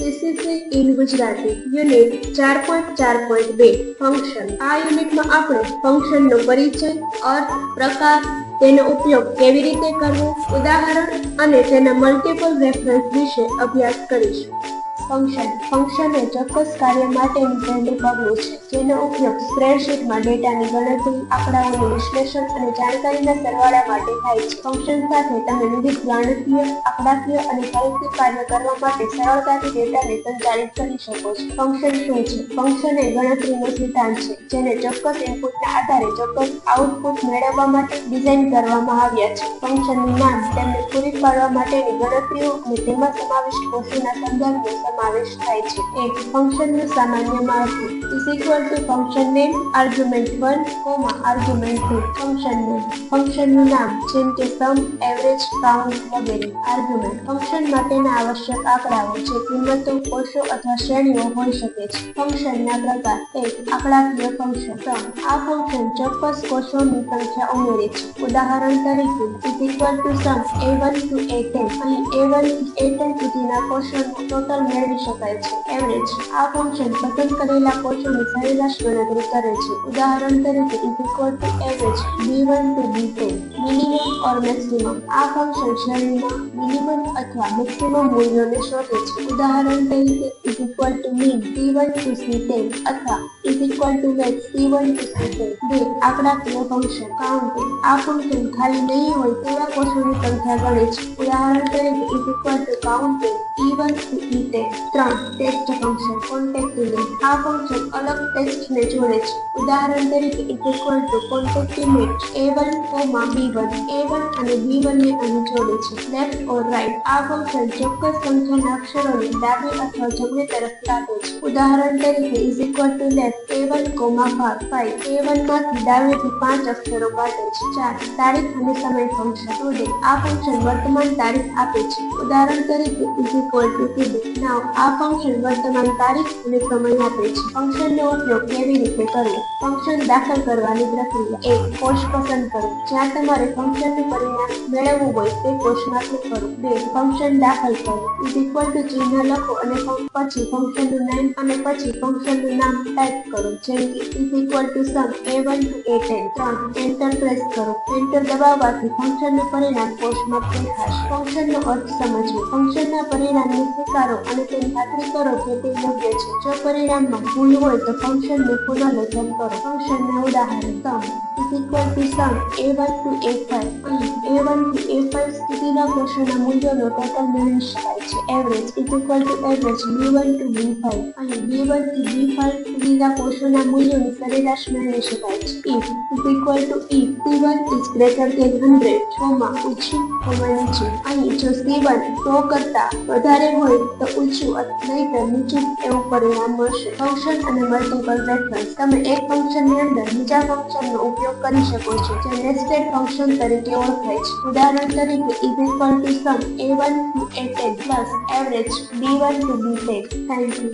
CCC in Gujarati unit 4.4.2 function. આ યુનિટમાં આપણે ફંક્શનનો પરિચય, અર્થ, પ્રકાર, તેનો ઉપયોગ કેવી રીતે કરવો, ઉદાહરણ અને તેના મલ્ટિપલ રેફરન્સ વિશે અભ્યાસ કરીશું। ફંક્શન એ ચોક્કસ કાર્ય માટેનું પહેલું પગલું છે, જેનો ઉપયોગ સ્પ્રેડશીટમાં ડેટાની ગણતરી, આંકડાઓનું વિશ્લેષણ અને જાણકારીના સરવાળા માટે થાય છે। ફંક્શન સાથે તમે વિવિધ ગાણિતીય, આંકડાકીય અને ગાણિતિક કાર્ય કરવા માટે સરળતાથી ડેટાને સંચાલિત કરી શકો છો। ફંક્શન શું છે? ફંક્શન એ ગણતરીનો સિદ્ધાંત છે, જેને ચોક્કસ ઇનપુટના આધારે ચોક્કસ આઉટપુટ મેળવવા માટે ડિઝાઇન કરવામાં આવ્યા છે। ફંક્શનનું નામ તેમને પૂરી પાડવા માટેની ગણતરીઓ અને તેમાં સમાવિષ્ટ કોષોના સંદર્ભનો સમાવેશ થાય છે। એક ફંક્શનનું સામાન્ય માળખું function name argument 1, argument 2 function name ફંક્શનનું નામ જેમ કે સમ, એવરેજ, કાઉન્ટ વગેરે। આર્ગ્યુમેન્ટ ફંક્શન માટેના આવશ્યક આંકડાઓ જે કિંમતો, કોષો અથવા શ્રેણીઓ હોઈ શકે છે। ફંક્શનના પ્રકાર એક આંકડાકીય ફંક્શન સમ આ ફંક્શન ચોક્કસ કોષોની સંખ્યા ઉમેરે છે। ઉદાહરણ તરીકે sum a1 to a10 અહીં a1 થી a10 સુધીના કોષોનું ટોટલ મેળવી શકાય છે। એવરેજ આ ફંક્શન પસંદ કરેલા કોષોની સરેરાશ ગણતરી કરે છે। ઉદાહરણ તરીકે average b1 to b10 minimum or maximum આ ફંક્શન શ્રેણીમાં મિનિમમ અથવા મેક્સિમમ મૂલ્યોને શોધે છે। ઉદાહરણ તરીકે mean c1 to c10 અથવા max c1 to c10 બે આંકડાકીય ફંક્શન કાઉન્ટિંગ આ ફંક્શન ખાલી નહીં હોય તેવા કોષોની સંખ્યા ગણે છે। ઉદાહરણ તરીકે counting e1 to e10 ત્રણ ટેસ્ટ ફંક્શન કોન્કેટિનેટ આ ફંક્શન અલગ ટેક્સ્ટને જોડે છે। ઉદાહરણ તરીકે concatenate a1, b1 a1 અને b1 ને અહીં જોડે છે। લેફ્ટ ઓર રાઇટ આ ફંક્શન ચોક્કસ સંખ્યાના અક્ષરોને ડાબે અથવા જમણે તરફ કાપે છે। ઉદાહરણ તરીકે left a1, 5 a1 માંથી ડાબેથી 5 અક્ષરો કાઢે છે। 4 તારીખ અને સમય ફંક્શન ટુડે આ ફંક્શન વર્તમાન તારીખ આપે છે। ઉદાહરણ તરીકે today now આ ફંક્શન વર્તમાન તારીખ અને સમય આપે છે। ફંક્શનનો ઉપયોગ કેવી રીતે કરવો? ફંક્શન દાખલ કરવાની પ્રક્રિયા એક કોષ પસંદ કરો જ્યાં તમારે ફંક્શનનું પરિણામ મેળવવું હોય તે કોષમાં ક્લિક કરો। બે ફંક્શન દાખલ કરો ચિહ્ન લખો અને પછી ફંક્શનનું નામ અને પછી ફંક્શનનું નામ ટાઈપ કરો જેમ કે sum a1 to a10 ત્રણ એન્ટર પ્રેસ કરો એન્ટર દબાવવાથી ફંક્શનનું પરિણામ કોષમાં દેખાશે। ફંક્શનનો અર્થ સમજવો ફંક્શનના પરિણામને સ્વીકારો અને તેની ખાતરી કરો કે તે યોગ્ય છે। જો પરિણામમાં ભૂલ હોય તો ફંક્શનને પુનઃલેખન કરો। ફંક્શનના ઉદાહરણ sum a1 to a5 અહીં a1 to a5 સુધીના કોષોના મૂલ્યોનો ટોટલ મેળવી શકાય છે। Average average b1 to b5 અહીં b1 થી b5 સુધીના કોષોના મૂલ્યોની સરેરાશ મેળવી શકાય છે। if c1 is greater than 100 ઊંચું, નીચું અહીં જો c1 100 કરતા વધારે હોય તો ઊંચું નહીતર નીચું એવું પરિણામ મળશે। ફંક્શન અને મલ્ટિપલ રેફરન્સ તમે એક ફંક્શનની અંદર બીજા ફંક્શનનો ઉપયોગ કરી શકો છો જે નેસ્ટેડ ફંક્શન તરીકે ઓળખાય છે। ઉદાહરણ તરીકે sum a1 to a10 plus average b1 to b10 thank you.